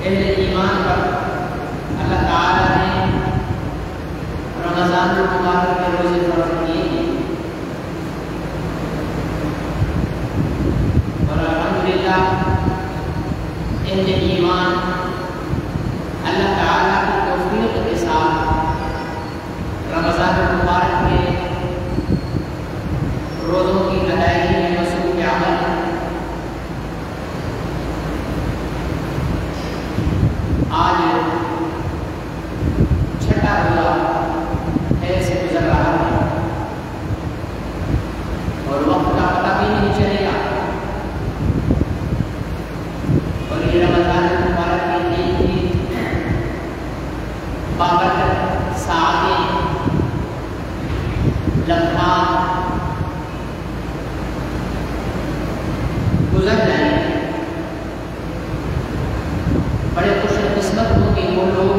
اہل ایمان پر اللہ تعالیٰ نے رمضان المبارک کے روزے فرض کیے ہیں، اور الحمدللہ اہل ایمان اللہ تعالیٰ کی توفیق کے ساتھ رمضان المبارک کے روزوں کی ادائیگی میں مصروف عمل ہیں۔ آج چھٹا روزہ خیر سے گزر رہا ہے اور وقت کا پتہ بھی نہیں چلے گا، اور یہ رمضان المبارک کے دن کی بابرکت ساعتیں، لمحات گزر جائیں گے۔ بڑے خوش قسمت ہوں گے وہ لوگ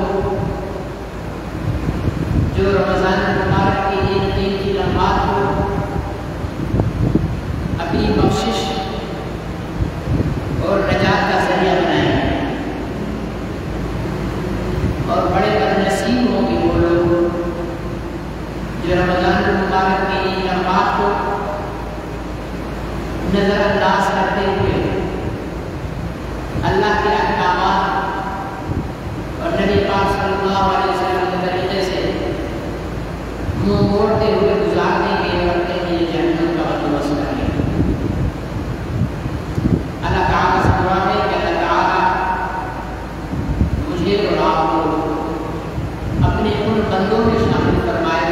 جو رمضان المبارک کے ایک دن کی لمحات کو اپنی بخشش اور نجات کا ذریعہ بنائیں گے، اور بڑے بدنصیب ہوں گے وہ لوگ جو رمضان المبارک کے ان لمحات کو نظر انداز کرتے ہوئے اللہ کے احکامات اور نبی پاک صلی اللہ علیہ وسلم کے طریقے سے منہ موڑتے ہوئے گزار دیں گے اور کہیں یہ جہنم کا بندوبست کریں گے۔ اللہ تعالیٰ سے دعا ہے کہ اللہ تعالیٰ مجھے اور آپ کو اپنے ان بندوں میں شامل فرمائے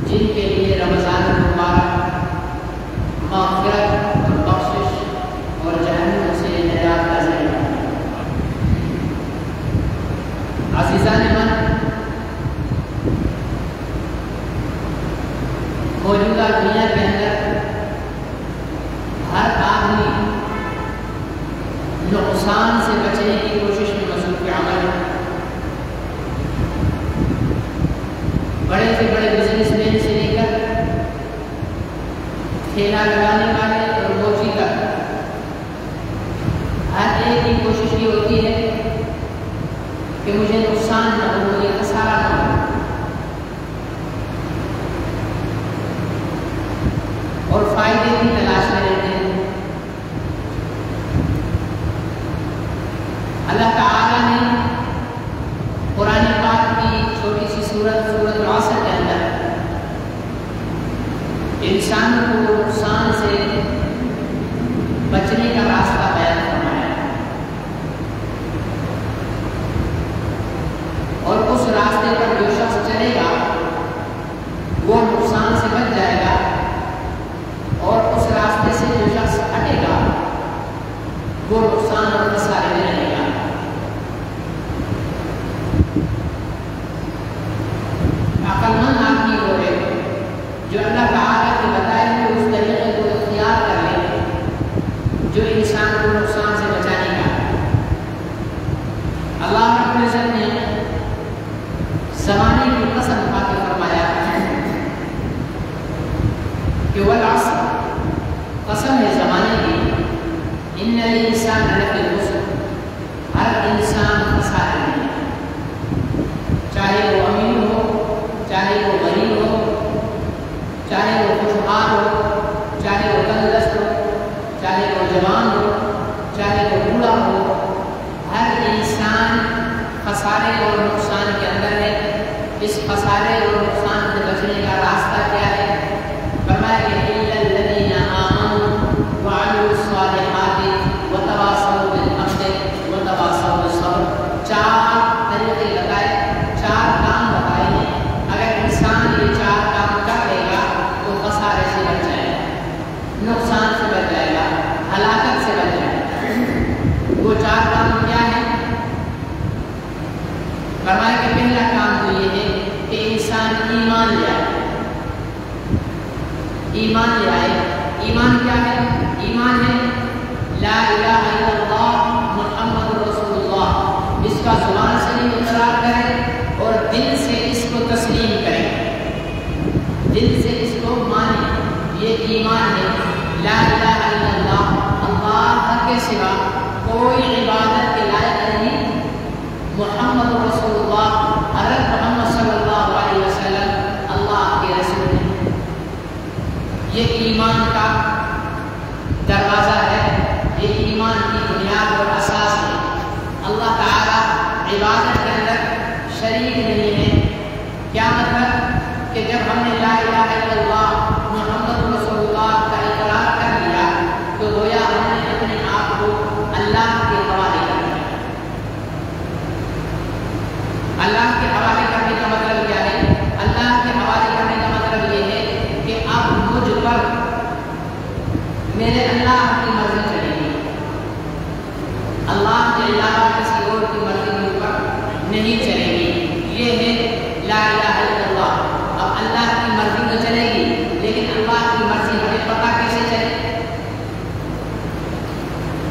جن کے لیے رمضان المبارک مغفرت اور بخشش اور جہنم سے نجات کا ذریعہ ہے۔ عزیزان من، موجودہ دنیا کے اندر ہر آدمی نقصان سے بچنے کی کوشش میں مصروف عمل ہے۔ بڑے سے بڑے بزنس مین سے لے کر ٹھیلا لگانے والے اور موچی تک ہر ایک کی کوشش یہ ہوتی ہے کہ مجھے نقصان نہ ہو، مجھے خسارہ نہ ہو، اور فائدے کی تلاش میں رہتے ہیں۔ اللہ تعالیٰ نے قرآن پاک کی چھوٹی سی سورت العصر کے اندر انسان کو نقصان سے بچنے کا راستہ بیان فرمایا ہے، اور اس راستے پر جو شخص چلے گا وہ نقصان سے بچ جائے گا، اور اس راستے سے جو شخص ہٹے گا وہ نقصان اور خسارے میں رہے گا۔ عقل مند آدمی وہ ہے جو اللہ تعالیٰ کے بتائے ہوئے اس طریقے کو اختیار کر لے جو انسان کو نقصان سے بچانے کا۔ اللہ رب العزت نے زمانے کی قسم کھا کے فرمایا کہ والعصر، قسم ہے زمانے کی، ان الانسان لفی خسر، ہر انسان خسارے میں ہے، چاہے وہ امیر ہو، چاہے وہ غریب ہو، چاہے وہ خوشحال ہو، چاہے وہ تندرست ہو، چاہے وہ جوان ہو، چاہے وہ بوڑھا ہو، ہر انسان خسارے اور نقصان کے اندر ہے۔ اس خسارے اور نقصان سے بچنے کا راستہ کیا ہے؟ فرمایا کہ الا الذین آمنوا وعملوا الصالحات وتواصوا بالحق وتواصوا بالصبر، چار طریقے بتائے، چار کام بتائے ہیں۔ اگر انسان یہ چار کام کر لے گا تو خسارے سے بچ جائے گا، نقصان سے بچ جائے گا، ہلاکت سے بچ جائے گا۔ وہ چار کام کیا ہے؟ فرمایا کہ پہلا کام تو یہ ہے کہ انسان ایمان لے آئے۔ ایمان لے آئے، ایمان کیا ہے؟ ایمان ہے لا الہ الا اللہ محمد رسول اللہ، اس کا زبان سے نہیں اقرار کرے اور دل سے اس کو تسلیم کرے، دل سے اس کو مانے، یہ ایمان ہے۔ لا الہ الا اللہ، اللہ کے سوا کوئی عبادت کے لائق نہیں یہ ایمان کا دروازہ ہے، یہ ایمان کی بنیاد اور اساس ہے۔ اللہ تعالیٰ عبادت کے اندر شریک نہیں ہے۔ کیا مطلب؟ کہ جب ہم نے لا الہ الا اللہ محمد رسول اللہ کا اقرار کر لیا تو گویا ہم نے اپنے آپ کو اللہ کے حوالے کر دیا۔ اللہ کے حوالے کرنے کا مطلب کیا ہے؟ اللہ کے حوالے کرنے کا مطلب یہ ہے کہ اب مجھ پر میرے اللہ کی مرضی چلے گی، اللہ کے علاوہ کسی اور کی مرضی مجھ پر نہیں چلے گی۔ یہ ہے لا الہ الا اللہ۔ اب اللہ کی مرضی تو چلے گی، لیکن اللہ کی مرضی ہمیں پتہ کیسے چلے؟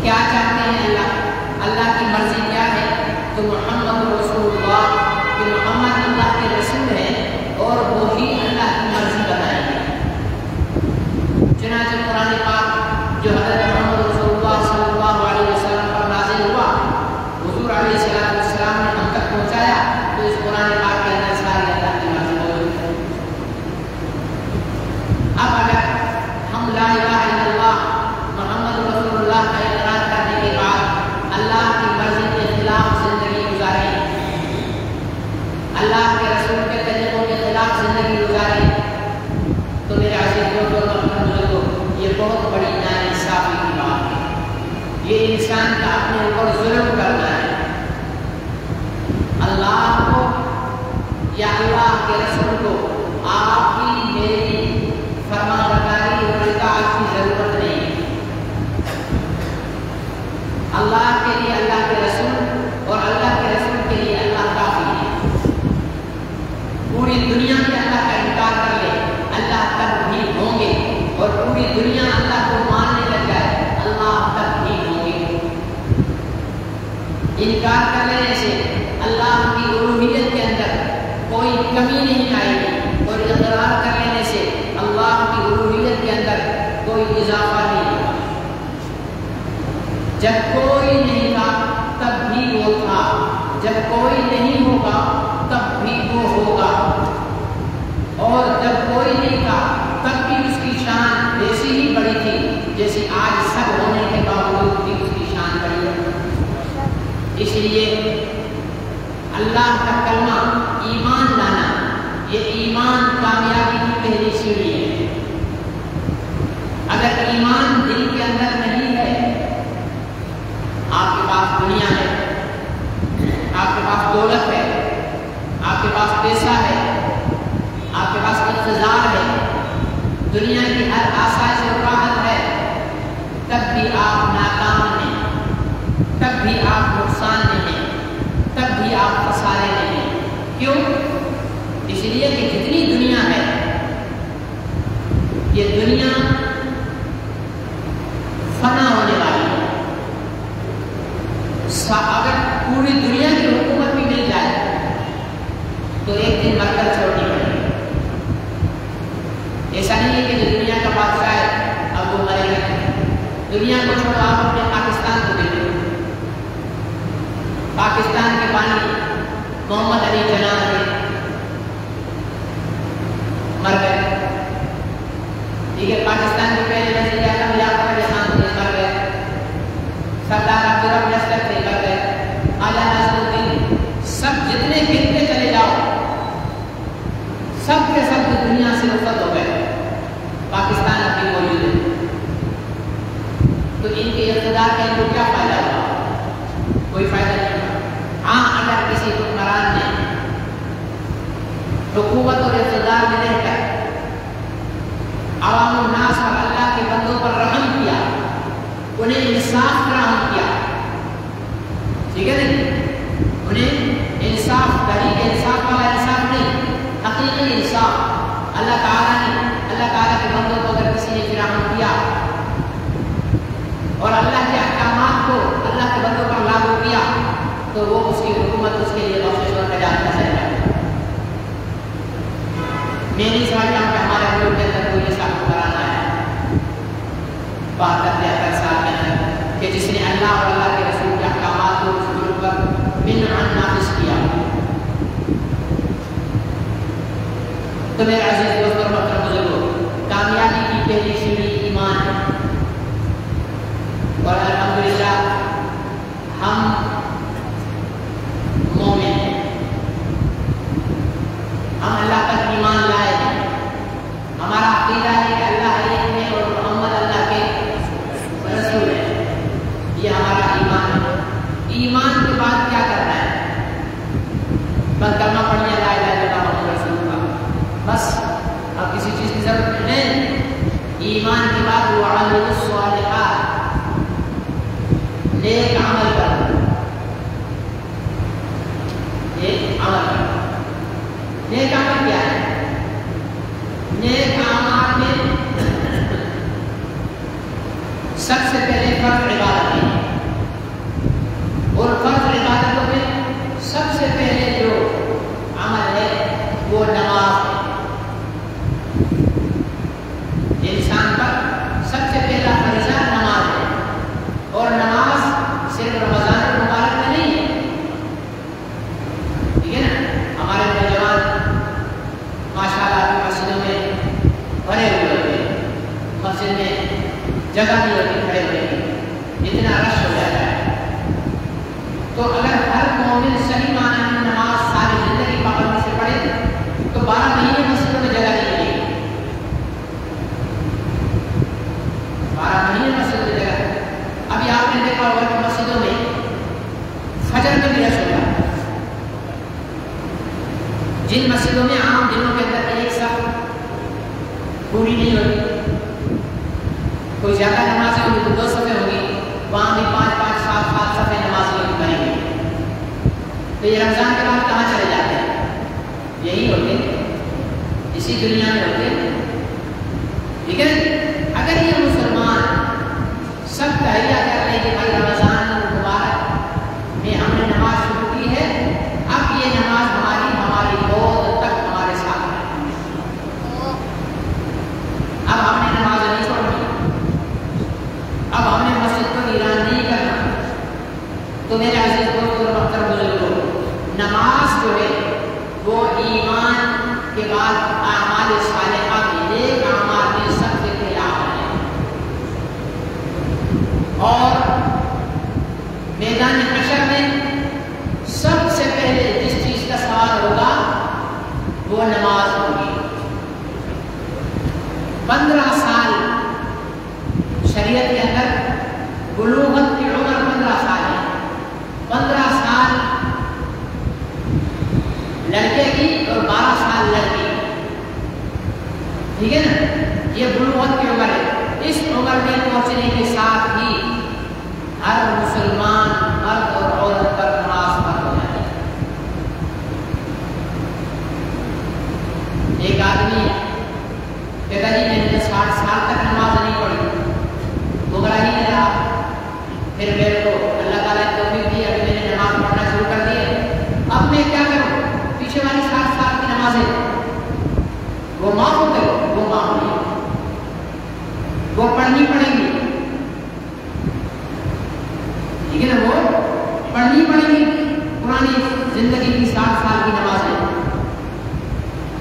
کیا چاہتے ہیں اللہ؟ اللہ کی مرضی کیا ہے؟ تو محمد رسول اللہ، کہ محمد اللہ کے رسول ہیں اور وہی اللہ کی مرضی بتائیں گے۔ چنانچہ قرآن پاک جو حضرت محمد رسول اللہ صلی اللہ علیہ وسلم پر نازل ہوا، حضور علیہ السلام نے ہم تک پہنچایا، تو اس قرآن پاک کے اندر ساری اللہ کی مرضی موجود ہے۔ اب اگر ہم لا الہ الا اللہ محمد رسول اللہ کا اقرار کرنے کے بعد اللہ کی مرضی کے خلاف زندگی گزاریں، اللہ کے رسول کے طریقوں کے خلاف زندگی گزاریں، تو میرے عزیز دوستوں اور بزرگوں، یہ بہت بڑی ناانصافی کی بات ہے۔ یہ انسان کا اپنے اوپر ظلم کرنا ہے۔ اللہ کو یا اللہ کے رسول کو آپ کی میری فرمانبرداری اور اطاعت کی ضرورت نہیں ہے۔ اللہ کے لیے اللہ کے رسول اور اللہ کے رسول کے لیے اللہ کافی ہے۔ پوری دنیا میں اللہ کا انکار کر لے، اللہ تب بھی ہوں گے، اور پوری دنیا اللہ کو ماننے لگ جائے، اللہ تب بھی ہوں گے۔ انکار کر لینے سے اللہ کی الوہیت کے اندر کوئی کمی نہیں آئے گی، اور اقرار کر لینے سے اللہ کی الوہیت کے اندر کوئی اضافہ نہیں ہوگا۔ جب کوئی نہیں تھا تب بھی وہ تھا، جب کوئی نہیں ہوگا تب بھی وہ ہوگا، اور جب کوئی نہیں تھا تب بھی اس کی شان ویسی ہی بڑی تھی جیسے آج سب ہونے کے باوجود بھی اس کی شان بڑی ہے۔ اس لیے اللہ کا کلمہ ایمان لانا، یہ ایمان کامیابی کی پہلی سیڑھی ہے۔ اگر ایمان دل کے اندر نہیں ہے، آپ کے پاس دنیا ہے، آپ کے پاس دولت ہے، آپ کے پاس پیسہ ہے، آپ کے پاس اقتدار ہے، دنیا کی ہر آسائش اور راحت ہے، تب بھی آپ ناکام ہیں، تب بھی آپ نقصان میں ہیں، تب بھی آپ خسارے میں ہیں۔ کیوں؟ اس لیے کہ جتنی دنیا ہے، یہ دنیا فنا ہونے والی ہے۔ اگر پوری دنیا کی حکومت بھی مل جائے تو ایک دن مر کر چھوڑنی پڑے گی۔ ایسا نہیں ہے کہ جو دنیا کا بادشاہ ہے اب وہ مرے گا۔ دنیا کو چھوڑو، آپ اپنے پاکستان کو دیکھو، پاکستان کے بانی محمد علی جناح مر گئے، ٹھیک ہے۔ پاکستان کے پہلے وزیر اعظم لیاقت علی خان مر گئے، سردار عبدالرب نصرت مر گئے، خواجہ ناصر الدین، سب جتنے گنتے چلے جاؤ سب کے سب دنیا سے رخصت ہو گئے، پاکستان ابھی موجود ہے۔ تو ان کے اقتدار کا ان کو کیا فائدہ ہوا؟ کوئی فائدہ نہیں ہوا۔ ہاں، اگر کسی حکمران نے حکومت اور اقتدار میں رہ کر عوام الناس اور اللہ کے بندوں پر رحم کیا، انہیں انصاف فراہم کیا، ٹھیک ہے نہیں، انہیں انصاف، طریق انصاف والا انصاف نہیں، حقیقی انصاف اللہ تعالیٰ نے، اللہ تعالیٰ کے بندوں کو اگر کسی نے فراہم کیا اور اللہ کے احکامات کو اللہ کے بندوں پر لاگو کیا، تو وہ اس کی حکومت اس کے لیے بخشش اور نجات کا ذریعہ ہے۔ میں نہیں سمجھتا ہوں کہ ہمارے ملک کے اندر کوئی ایسا حکمران آیا ہے 72-73 سال کے اندر کہ جس نے اللہ اور اللہ کے رسول کے احکامات کو اس ملک پر بالعکس نافذ کیا۔ تو میرے عزیز دوستوں اور محترم بزرگوں، کامیابی کی پہلی سیڑھی ایمان ہے، اور الحمدللہ ہم مومن ہیں، ہم اللہ پر ایمان لائے ہیں، ہمارا عقیدہ ہے کہ اللہ ایک ہے اور محمد اللہ کے رسول ہے، یہ ہمارا ایمان ہے۔ ایمان کے بعد کیا کرنا ہے؟ بس کلمہ پڑھ لیا لا الہ الا اللہ محمد رسول اللہ، بس اب کسی چیز کی ضرورت نہیں۔ ایمان کے بعد وہ عمل الصالحات، نیک عمل کرنا، نیک عمل کرنا۔ نیک عمل کیا ہے؟ نیک اعمال میں سب سے پہلے فرض عبادت ہے، اور فرض عبادتوں میں سب سے پہلے جو عمل ہے وہ نماز ہے۔ انسان پر سب سے پہلا فریضہ نماز ہے، اور نماز صرف رمضان المبارک میں نہیں ہے، ٹھیک ہے نا؟ ہمارے نوجوان ماشاءاللہ کی مسجدوں میں بھرے ہوئے ہوتے ہیں، مسجد میں جگہ نہیں ہوتی کھڑے ہوئے کی، اتنا رش ہو جاتا ہے۔ تو اگر ہر مومن صحیح معنی میں نماز ساری زندگی پابندی سے پڑھے تو 12 مہینے مسجدوں میں جگہ نہیں ملے گی، 12 مہینے مسجد میں جگہ۔ ابھی آپ نے دیکھا ہوگا کہ مسجدوں میں فجر میں بھی رش ہوتا ہے، جن مسجدوں میں عام دنوں کے اندر ایک صف پوری نہیں ہوتی، کوئی زیادہ نمازیں ہوگی تو 2 صفیں ہوگی، وہاں بھی 5-5 7 صفیں نمازیوں کی بنیں گی۔ تو یہ رمضان کے بعد کہاں چلے جاتے ہیں؟ یہی ہوتے ہیں، اسی دنیا میں ہوتے ہیں، ٹھیک ہے۔ اگر یہ مسلمان سب تہیا کر لیں کہ بھائی رمضان المبارک میں ہم نے نماز شروع کی ہے، اب یہ نماز ہماری موت تک ہمارے ساتھ ہے، اب ہم نے نماز نہیں چھوڑنی، اب ہم نے مسجد کو ویران نہیں کرنا۔ تو میرے عزیز دوستوں اور محترم بزرگوں، نماز جو ہے وہ ایمان کے بعد اعمال صالحہ میں، نیک اعمال میں سب سے پہلا عمل ہے، اور میدان حشر میں سب سے پہلے جس چیز کا سوال ہوگا وہ نماز ہوگی۔ 15 سال شریعت کے اندر بلوغت کی عمر 15 سال ہے، 15 سال لڑکے کی اور 12 سال لڑکی کی، ٹھیک ہے نا؟ یہ بلوغت کی عمر ہے۔ اس عمر میں پہنچنے کے ساتھ ہی ہر مسلمان مرد اور عورت پر نماز فرض ہو جاتی ہے۔ ایک آدمی کہتا جی میں نے 60 سال تک نماز نہیں پڑھی، گمراہ ہی نہیں رہا، پھر میرے کو اللہ تعالیٰ نے توفیق دی، ابھی میں نے نماز پڑھنا شروع کر دی ہے، اب میں کیا کروں؟ پیچھے والی 60 سال کی نمازیں وہ معاف ہو گئی، وہ معاف نہیں، وہ پڑھنی پڑیں گی، ٹھیک ہے نا؟ وہ پڑھنی پڑیں گی پرانی زندگی کی 60 سال کی نمازیں۔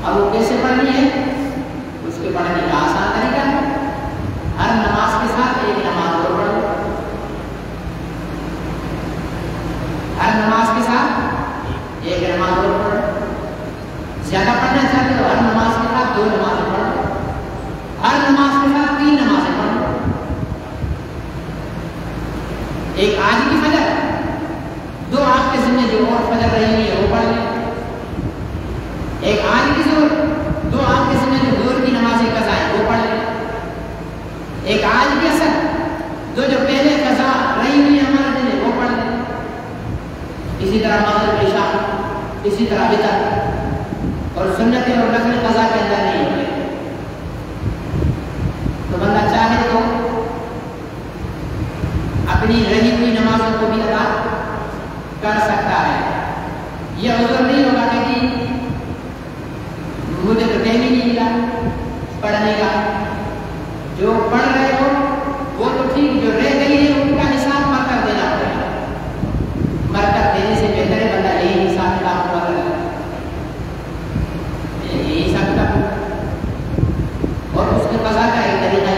اب وہ کیسے پڑھنی ہے؟ اس کے پڑھنے کا آسان طریقہ ہے، ہر نماز کے ساتھ ایک نماز اور پڑھو، ہر نماز کے ساتھ ایک نماز اور پڑھو۔ زیادہ پڑھنا چاہتے ہو ہر نماز کے ساتھ 2 نمازیں پڑھو، ہر نماز کے ساتھ 3 نمازیں پڑھو۔ ایک آج کی فجر، 2 آپ کے ذمہ جو اور فجر رہی ہوئی ہے وہ پڑھ لیں، ایک آج کی ظہر، 2 آپ کے ذمہ جو ظہر کی نمازیں قضا ہے وہ پڑھ لیں، ایک آج کی عصر، 2 جو پہلے قضا رہی ہوئی ہے ہمارے ذمہ وہ پڑھ لیں، اسی طرح مغرب عشاء، اسی طرح وتر، اور سنتیں اور نفل قضا کے اندر نہیں ہوتے۔ تو بندہ چاہے تو اپنی رہی ہوئی نمازوں کو بھی ادا کر سکتا ہے، یہ عذر نہیں ہوگا کہ جی مجھے تو ٹائم ہی نہیں ملا پڑھنے کا۔ جو پڑھ رہے ہو وہ تو ٹھیک، جو رہ گئی ہے ان کا حساب مر کر دینا پڑے گا، مر کر دینے سے بہتر ہے بندہ یہی حساب کتاب کر یہی حساب کتاب، اور اس کے قضا کا ایک طریقہ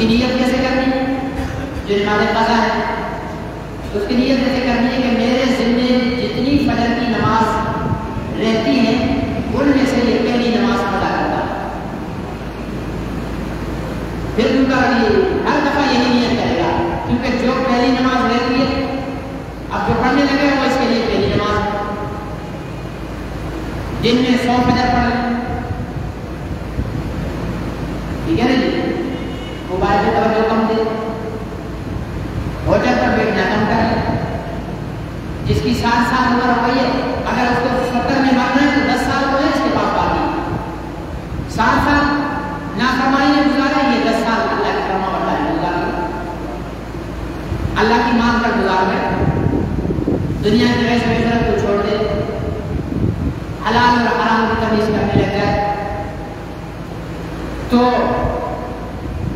کی نیت کیسے کرنی ہے؟ جو نماز قضا ہے اس کی نیت کیسے کرنی ہے کہ میرے ذمے جتنی فجر کی نماز رہتی ہے ان میں سے یہ پہلی نماز ادا کرتا ہے. پھر ان کا ہر دفعہ یہی نیت کرے گا کیونکہ جو پہلی نماز رہتی ہے اب جو پڑھنے لگے وہ اس کے لیے پہلی نماز جن میں 100 فجر پڑھ لیں. ٹھیک ہے نا جی؟ موبائل پہ توجہ کم دے, ہوٹل پر بیٹھنا کم کرے. جس کی 60 سال عمر ہو گئی ہے اگر اس کو 70 میں مرنا ہے تو 10 سال تو ہے اس کے پاس باقی. 60 سال نافرمانی میں گزارے, یہ 10 سال اللہ کی فرما برداری میں گزارے, اللہ کی مان کر گزار ہے. دنیا کی عیش و عشرت کو چھوڑ دے, حلال اور حرام کی تمیز کرنے لگ جائے تو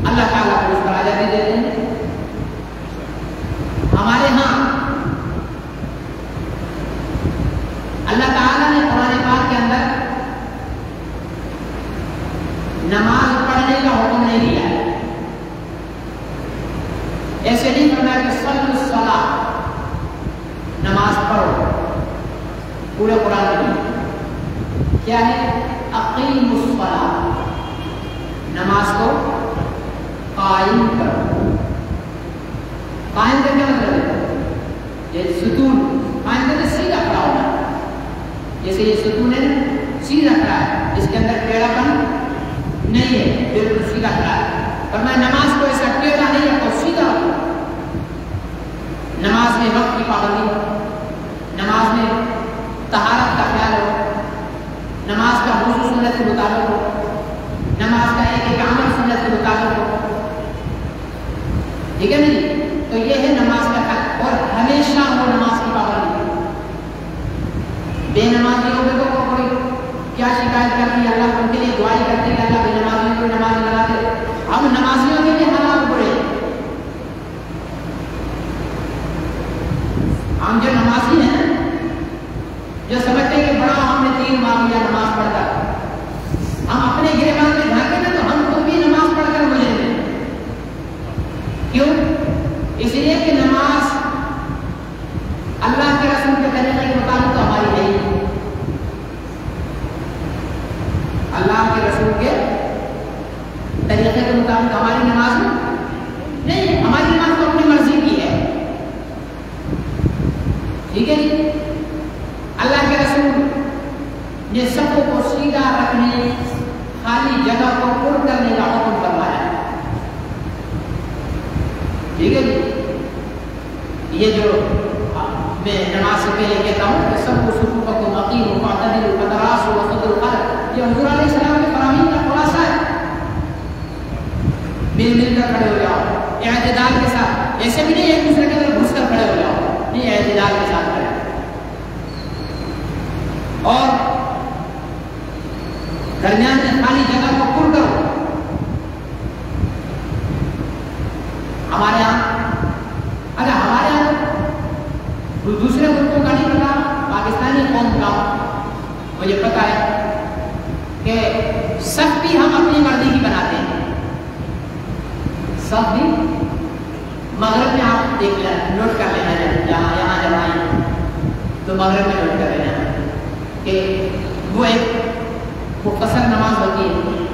اللہ تعالیٰ کو اس پر آزادی دیتے ہیں. ہمارے ہاں اللہ تعالیٰ نے قرآن پاک کے اندر نماز پڑھنے کا حکم نہیں دیا ہے. ایسے نہیں فرمایا کہ صلوا الصلاۃ, نماز پڑھو. پورے قرآن میں کیا ہے؟ اقیموا الصلاۃ, نماز کو قائم کرو. قائم کرنے کا مطلب ہے یہ ستون قائم کرنے سیدھا کھڑا ہونا. جیسے یہ ستون ہے سیدھا کھڑا ہے, اس کے اندر ٹیڑھا پن نہیں ہے, بالکل سیدھا کھڑا ہے. پر میں نماز کو ایسا ٹیڑھا نہیں رکھو, سیدھا رکھو. نماز میں وقت کی پابندی ہو, نماز میں طہارت کا خیال ہو, نماز کا وضو سنت کے مطابق ہو, نماز کا ایک ایک عمل سنت کے مطابق ہو. ٹھیک ہے نا جی؟ تو یہ ہے نماز کا خیال, اور ہمیشہ ہو نماز کی پابندی. بے نمازیوں کو کوئی کیا شکایت کرتی ہے, اللہ ان کے لیے دعائی کرتے ہیں اللہ بے نمازیوں کو نماز لگا دے. ہم نمازیوں کے لیے حالات پڑے, ہم جو نمازی ہیں جو سمجھتے ہیں کہ بڑا ہم نے 3 ماہ لیا نماز پڑھ کر, ہم اپنے گریبان میں جھانکے نا تو ہم خود بھی نماز پڑھ کر مجھے دیں. کیوں؟ اس لیے کہ نماز اللہ کے رسول کے طریقے کے مطابق تو ہماری نہیں, اللہ کے رسول کے طریقے کے مطابق ہماری نماز نہیں. ہماری نماز تو اپنی مرضی کی ہے. ٹھیک ہے جی؟ اللہ کے رسول نے صفوں کو سیدھا رکھنے, خالی جگہ کو پر کرنے کا حکم فرمایا ہے. ٹھیک ہے جی؟ یہ جو میں نماز سے پہلے کہتا ہوں کہ سب کو صفوفکم اقیموا واعتدلوا وتراصوا وسدوا الخلل, یہ حضور علیہ السلام کے فرامین کا خلاصہ ہے. مل کر کھڑے ہو جاؤ اعتدال کے ساتھ, ایسے بھی نہیں ایک دوسرے کے اندر گھس کر کھڑے ہو جاؤ, نہیں, اعتدال کے ساتھ کھڑے. اور درمیان میں خالی جگہ کو پر کرو. ہمارے یہاں اگر ہمارے یہاں دوسرے ملکوں کا نہیں پتا, پاکستانی قوم کا مجھے پتا ہے کہ سب بھی ہم اپنی مرضی کی بناتے ہیں. سب بھی مغرب میں آپ دیکھ لیں, نوٹ کر لینا, یہاں جب آئیں تو مغرب میں نوٹ کر لینا کہ وہ ایک مختصر نماز ہوتی ہے.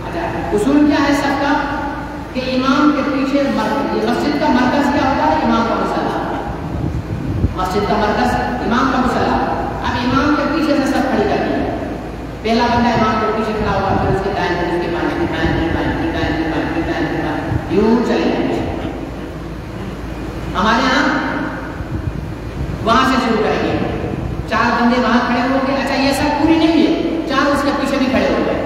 اچھا, اصول کیا ہے سب کا کہ امام کے پیچھے مسجد کا مرکز کیا ہوتا ہے؟ امام کا مصلی. مسجد کا مرکز امام کا مصلی. اب امام کے پیچھے سے سب کھڑی کرنی ہے. پہلا بندہ امام کے پیچھے کھڑا ہوگا, پھر اس کے دائیں پھر اس کے بائیں, یوں چلے جائیں گے. ہمارے یہاں وہاں سے شروع کریں گے, 4 بندے وہاں کھڑے ہو گئے. اچھا, یہ سب پوری نہیں ہے, 4 اس کے پیچھے بھی کھڑے ہو گئے,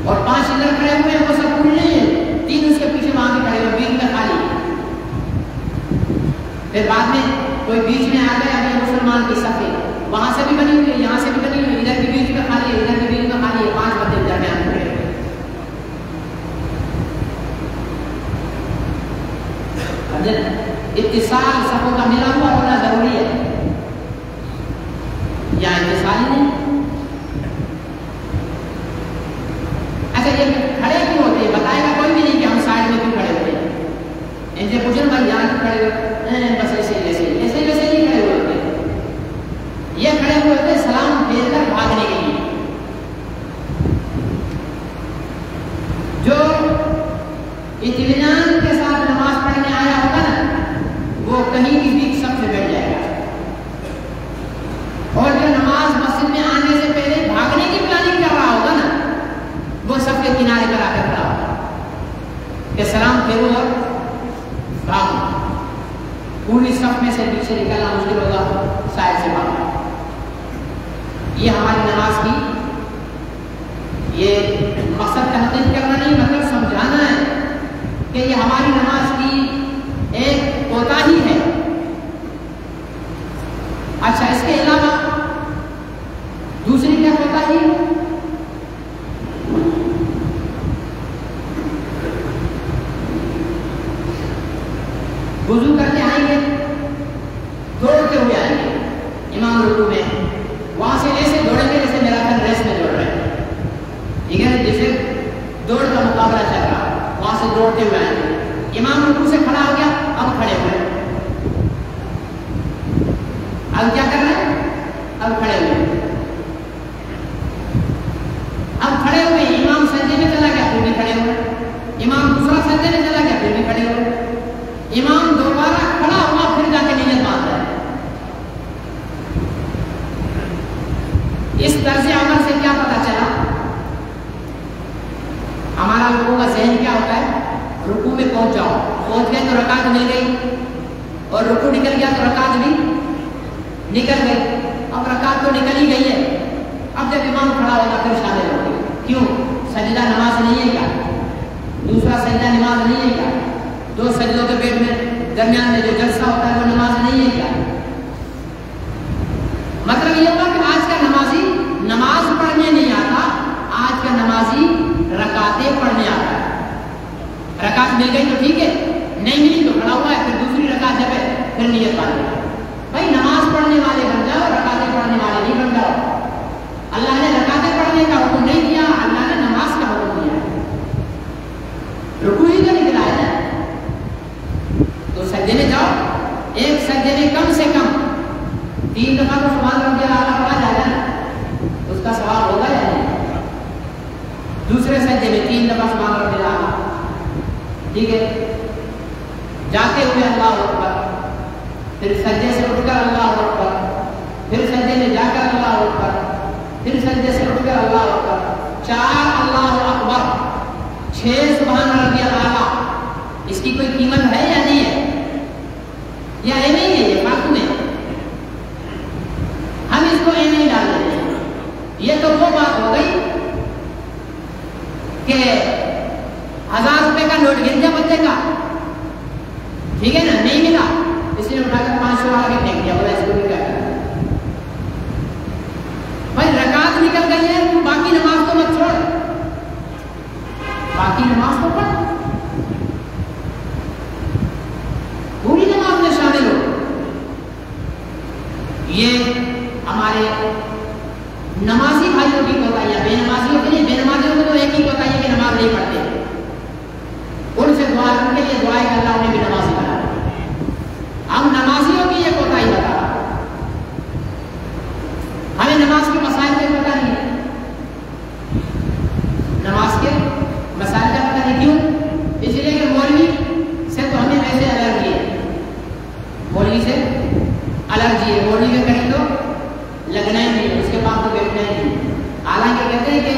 اور 5 ادھر کھڑے ہوئے ہیں, وہ سب پوری نہیں ہے, 3 اس کے پیچھے وہاں بھی کھڑے ہوئے, بیچ میں خالی. پھر بعد میں کوئی بیچ میں آ گیا, ابھی مسلمان کی صفیں وہاں سے بھی بنی ہوئی ہے, یہاں سے بھی بنی ہوئی ہے, ادھر بھی بیچ میں خالی ہے, ادھر بھی بیچ میں خالی ہے, 5 بندے درمیان کھڑے ہوئے. اتصال صفوں کا ملا ہوا ہونا ضروری ہے, یا اتصال ہی نہیں. اچھا, یہ کھڑے کیوں ہوتے ہیں بتائے گا کوئی بھی اچانک کھڑے ہوئے بس ایسے نہیں کھڑے ہوئے ہوتے. یہ کھڑے ہوئے ہوتے سلام پھیر کر بھاگنے کے لیے. جو اطمینان کے ساتھ نماز پڑھنے آیا ہوگا نا وہ کہیں کی بھی سب سے بیٹھ جائے گا. اور جو نماز مسجد میں آنے سے پہلے بھاگنے کی پلاننگ کر رہا ہوگا نا وہ سب کے کنارے پر آ کر کھڑا ہوگا کہ سلام پھیرو اور بھاگو. پوری صف میں سے پیچھے نکلنا مشکل ہوگا، سائڈ سے بھاگو. یہ ہماری نماز کی یہ مقصد تحقیق کرنا نہیں، مطلب سمجھانا ہے کہ یہ ہماری نماز کی ایک کوتاہی ہے. اچھا اس کے علاوہ دوسری کیا کوتاہی؟ وضو کر کے آئیں گے، دوڑتے ہوئے آئیں گے امام رکوع میں، وہاں سے ایسے دوڑیں گے جیسے میرا خیال ریس میں دوڑ رہے ہیں، ٹھیک ہے نا، جیسے دوڑ کا مقابلہ چل رہا، وہاں سے دوڑتے ہوئے آئیں گے. امام رکوع سے کھڑا ہو گیا، اب کھڑے ہوئے، اب کیا کر رہے ہیں؟ اب کھڑے ہوئے. اب کھڑے ہوئے امام سجدے میں چلا گیا پھر بھی کھڑے ہوئے، امام دوسرا سجدے میں چلا گیا پھر بھی کھڑے ہوئے، امام دوبارہ کھڑا ہوا پھر جا کے نیت باندھ رہا ہے. اس طرز عمل سے کیا پتا چلا؟ ہمارا لوگوں کا ذہن کیا ہوتا ہے؟ رکوع میں پہنچ گئے تو رکعت مل گئی، اور رکوع نکل گیا تو رکعت بھی نکل گئی. اب رکعت تو نکل ہی گئی ہے، اب جب امام کھڑا ہوگا پھر شامل ہو گئی. کیوں؟ سجدہ نماز نہیں ہے کیا؟ دوسرا سجدہ نماز نہیں ہے کیا؟ دو سجدوں کے بیچ میں درمیان میں جو جلسہ ہوتا ہے وہ نماز نہیں ہے کیا؟ مطلب یہ ہوگا کہ آج کا نمازی نماز پڑھنے نہیں آتا، آج کا نمازی رکعتیں پڑھنے آتا ہے. رکعت مل گئی تو ٹھیک ہے، نہیں ملی تو کھڑا ہوا ہے، پھر دوسری رکعت جب ہے پھر نیت باندھ لے. بھائی نماز پڑھنے والے بن جاؤ، رکعتیں پڑھنے والے نہیں بن جاؤ. اللہ نے رکعتیں پڑھنے کا حکم نہیں دیا، اللہ نے نماز کا حکم دیا. رکوع ہی تو نکلا ہے نا، تو سجدے میں جاؤ. ایک سجدے میں کم سے کم 3 دفعہ تو سبحان ربی الاعلیٰ پڑھا جائے گا، اس کا ثواب ہوگا یا نہیں؟ دوسرے سجدے میں 3 دفعہ سبحان ربی الاعلیٰ، ٹھیک ہے. جاتے ہوئے اللہ اکبر، پھر سجدے سے اٹھ کر اللہ اکبر، پھر سجدے میں جا کر اللہ اکبر، پھر سجدے سے اٹھ کر اللہ اکبر. 4 اللہ اکبر، 6 سبحان ربی الاعلیٰ. اس کی کوئی قیمت ہے یا نہیں ہے؟ یا نہیں ہے؟ یہ فالتو میں ہم اس کو نہیں ڈال دیتے ہیں. یہ تو وہ بات ہو گئی کہ 1000 روپے کا نوٹ گر گیا بچے کا، ٹھیک ہے نا، نہیں ملا اس نے اٹھا کر 500 آگے پھینک دیا، بولا اس کو بھی کیا کرنا. بھائی رکعت نکل گئی ہے، تو باقی نماز تو مت چھوڑ، باقی نماز تو پڑھ، پوری نماز میں شامل ہو. یہ ہمارے نمازی بھائیوں کی کوتاہی ہے، بے نمازیوں کے لیے. بے نمازیوں کو تو ایک ہی کوتاہی ہے کہ نماز نہیں پڑھتے، ان سے دعا ان کے لیے دعائیں کہ اللہ انہیں بھی نمازی بنا. ہم نمازیوں کی یہ کوتاہی بتا رہا، ہمیں نماز کے مسائل کا پتہ نہیں ہے. نماز کے مسائل کا پتہ نہیں. کیوں؟ اس لیے کہ مولوی سے تو ہمیں ویسے الرجی ہے، مولوی سے الرجی ہے، مولوی کے کہیں تو لگنا ہی نہیں، اس کے پاس تو بیٹھنا ہی نہیں. حالانکہ کہتے ہیں کہ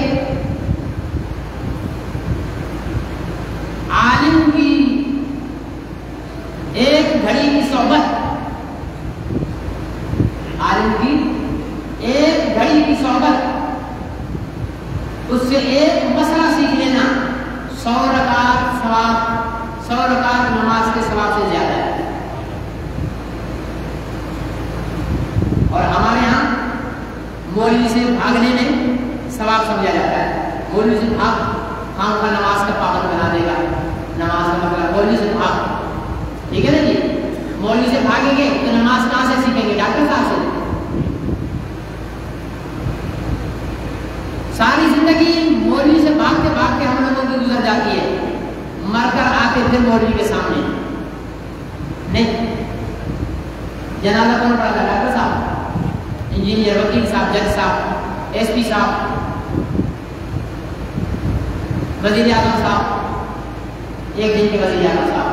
عالم کی ایک گھڑی کی صحبت، عالم کی ایک گھڑی کی صحبت، اس سے ایک مسئلہ سیکھ لینا 100 رکعت ثواب، 100 رکعت نماز کے ثواب سے زیادہ ہے. اور ہمارے یہاں مولوی سے بھاگنے میں ثواب سمجھا جاتا ہے. مولوی سے بھاگ، خام کا نماز کا پابند بنا دے گا. نماز کا مطلب مولوی سے بھاگ، ٹھیک ہے نا جی. مولوی سے بھاگیں گے تو نماز کہاں سے سیکھیں گے؟ ڈاکٹر صاحب سے. ساری زندگی مولوی سے بھاگتے بھاگتے ہم لوگوں کی گزر جاتی ہے، مر کر آتے پھر مولوی کے سامنے نہیں. جنازہ کون پڑھا تھا؟ ڈاکٹر صاحب, انجینئر, وکیل صاحب, جج صاحب, ایس پی صاحب, وزیر اعظم صاحب, ایک دن کے وزیر اعظم صاحب.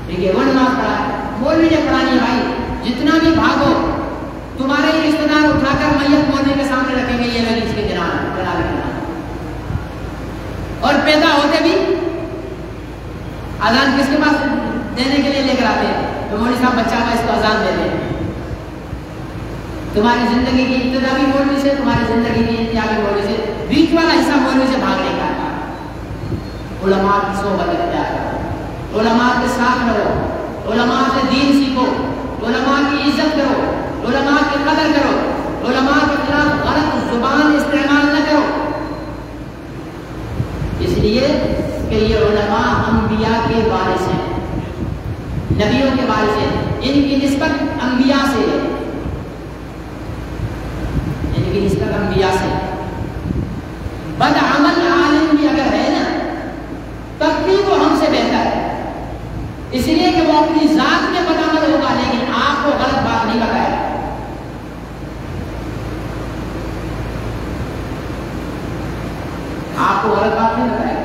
ٹھیک ہے, وہ نماز پڑھا ہے. مولوی نے پڑھانی ہے بھائی, جتنا بھی بھاگو تمہارے ہی رشتے دار اٹھا کر میت مولوی کے سامنے رکھیں گے, یہ لگی اس کے جناب. اور پیدا ہوتے بھی اذان کس کے پاس دینے کے لیے لے کر آتے ہیں؟ تو مولوی صاحب بچہ کا اس کو اذان دے دیں. تمہاری زندگی کی ابتدا بھی مولوی سے, تمہاری زندگی کی انتہا بھی مولوی سے, بیچ والا حصہ مولوی سے بھاگنے کا. علماء کی صحبت اختیار کرو, علماء کے ساتھ رہو, علماء سے دین سیکھو, علماء کی عزت کرو, علماء کی قدر کرو, علماء کے خلاف غلط زبان استعمال نہ کرو. اس لیے کہ یہ علماء انبیاء کے وارث ہیں, نبیوں کے وارث ہیں. ان کی نسبت انبیاء سے ہے, ان کی نسبت انبیاء سے. بدعمل عالم بھی اگر ہے نا تب بھی وہ ہم سے بہتر ہے, اس لیے کہ وہ اپنی ذات میں بدعمل ہوگا لیکن آپ کو غلط بات نہیں بتائے. آپ کو غلط بات نہیں بتائے.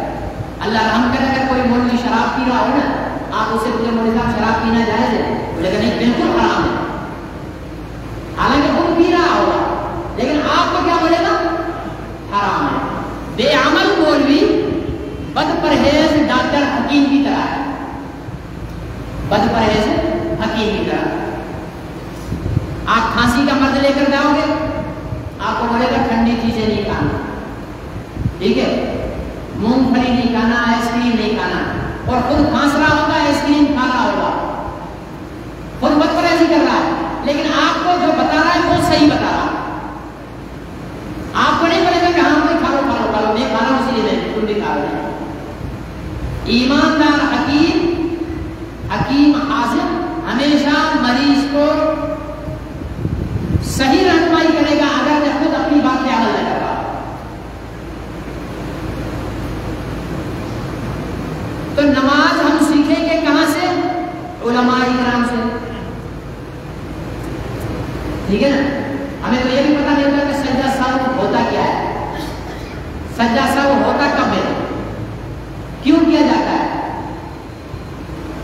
اللہ رحم کرے, اگر کوئی مولوی شراب پی رہا ہو نا, آپ اسے پوچھیں مولوی صاحب شراب پینا جائز ہے, بولے کہ نہیں بالکل حرام ہے. حالانکہ خود پی رہا ہوگا لیکن آپ کو کیا بولے گا؟ حرام ہے. بے عمل مولوی بد پرہیز ڈاکٹر حکیم کی طرح ہے, بد پرہیز حکیم کی طرح. آپ کھانسی کا مرض لے کر جاؤ گے, آپ کو بولے گا ٹھنڈی چیزیں نہیں کھانا, ٹھیک ہے, مونگ پھلی نہیں کھانا, آئس کریم نہیں کھانا, اور خود کھانس رہا ہوگا, آئس کریم کھا رہا ہوگا, خود بد پرہیزی کر رہا ہے, لیکن آپ کو جو بتا رہا ہے وہ صحیح بتا رہا ہے. آپ کو نہیں بولے گا کہ ہاں کوئی کھا لو کھا لو کھا لو, میں کھا رہا ہوں اسی لیے میں تم بھی کھا رہے ہیں. ایماندار حکیم حاضر ہمیشہ مریض کو صحیح رہنمائی کرے گا اگر وہ خود اپنی بات پہ عمل نہ کر رہا. تو نماز ہم سیکھیں گے کہاں سے؟ علماء کرام سے, ٹھیک ہے نا. ہمیں تو یہ بھی پتہ نہیں ہوتا کہ سجدہ سہو ہوتا کیا ہے, سجدہ سہو ہوتا کب ہے, کیوں کیا جاتا ہے.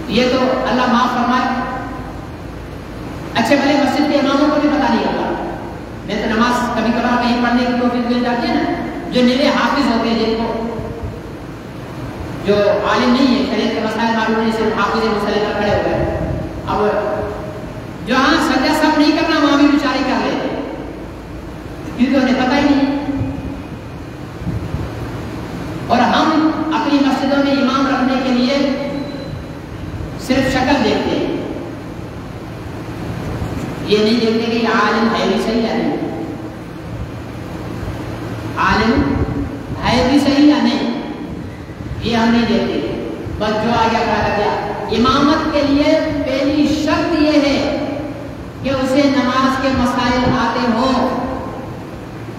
یہ تو اللہ معاف فرمائے, اچھے بھلے مسجد کے اماموں کو بھی پتہ نہیں ہوتا. میں تو نماز کبھی کبھار کہیں پڑھنے کی توفیق مل جاتی ہے نا, جو نیلے حافظ ہوتے ہیں, جن کو جو عالم نہیں ہے, شریعت کے مسائل معلوم نہیں, صرف حافظ مسئلے پر کھڑے ہو گئے. اب جو ہاں سجدہ سہو نہیں کرنا وہاں بھی بیچارے کر لیتے کیونکہ انہیں پتہ ہی نہیں. اور ہم اپنی مسجدوں میں امام رکھنے کے لیے صرف شکل دیکھتے ہیں, یہ نہیں دیکھتے کہ یہ عالم ہے بھی صحیح یا نہیں, عالم ہے بھی صحیح یا نہیں, یہ ہم نہیں دیکھتے. بس جو آگے کہا گیا, امامت کے لیے پہلی شرط یہ ہے کہ اسے نماز کے مسائل آتے ہوں.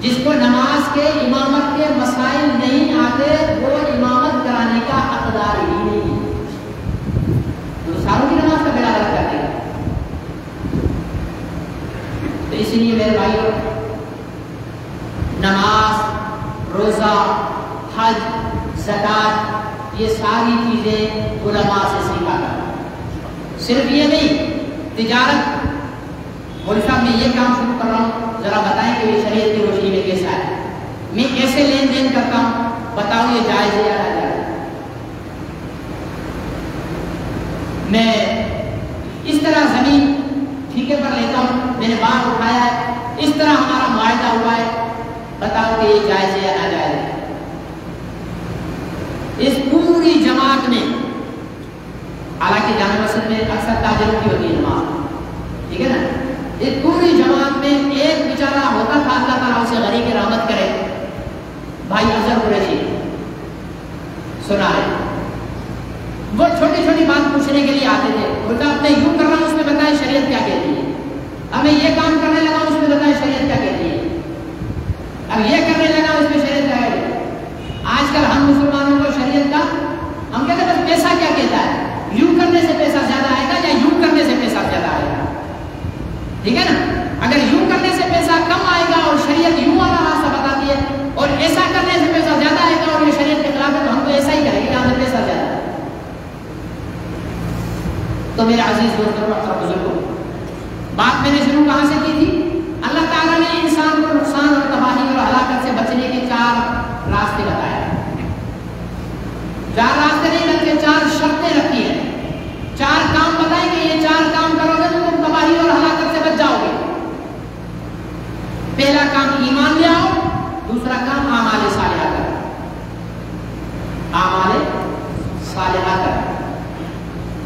جس کو نماز کے امامت کے مسائل نہیں آتے وہ امامت کرانے کا حقدار ہی نہیں, تو ساروں کی نماز کا بیڑا غرق کر دے گا. تو اس لیے میرے بھائیوں, نماز, روزہ, حج, زکوٰۃ, یہ ساری چیزیں علماء سے سیکھا کرو. صرف یہ نہیں, تجارت, مولوی صاحب میں یہ کام شروع کر رہا ہوں, ذرا بتائیں کہ یہ شریعت کی روشنی میں کیسا ہے, میں کیسے لین دین کرتا ہوں, بتاؤ یہ جائز ہے یا ناجائز. میں اس طرح زمین ٹھیکے پر لیتا ہوں, میں نے باغ اٹھایا ہے, اس طرح ہمارا معاہدہ ہوا ہے, بتاؤ کہ یہ جائز ہے یا ناجائز ہے. اس پوری جماعت میں, حالانکہ جامع مسجد میں اکثر تاجروں کی ہوتی ہے نماز, ٹھیک ہے نا, اس پوری جماعت میں ایک بیچارہ ہوتا تھا, اللہ تعالیٰ اسے غریق رحمت کرے, بھائی اظہر قریشی, سنا ہے, وہ چھوٹی چھوٹی بات پوچھنے کے لیے آتے تھے. بولتا اب میں یوں کر رہا ہوں, اس میں بتائیں شریعت کیا کہتی ہے. اب میں یہ کام کرنے لگا, اس میں بتائیں شریعت کیا کہتی ہے. اب یہ کرنے لگا, اس میں شریعت کیا کہتی ہے. آج کل ہم مسلمانوں کو شریعت کا, ہم کہتے ہیں بس پیسہ کیا کہتا ہے, یوں کرنے سے پیسہ زیادہ آئے گا یا یوں کرنے میرے عزیز دوستوں اور بزرگوں، بات میں نے شروع کہاں سے کی تھی؟ اللہ تعالیٰ نے انسان کو نقصان اور تباہی اور ہلاکت سے بچنے کے 4 راستے بتائے. 4 راستے نہیں بلکہ 4 شرطیں رکھی ہیں. 4 کام بتائیں کہ یہ 4 کام کرو گے تو تم تباہی اور ہلاکت سے بچ جاؤ گے. پہلا کام ایمان لے آؤ، دوسرا کام اعمال صالحہ کرو. اعمال صالحہ کرو،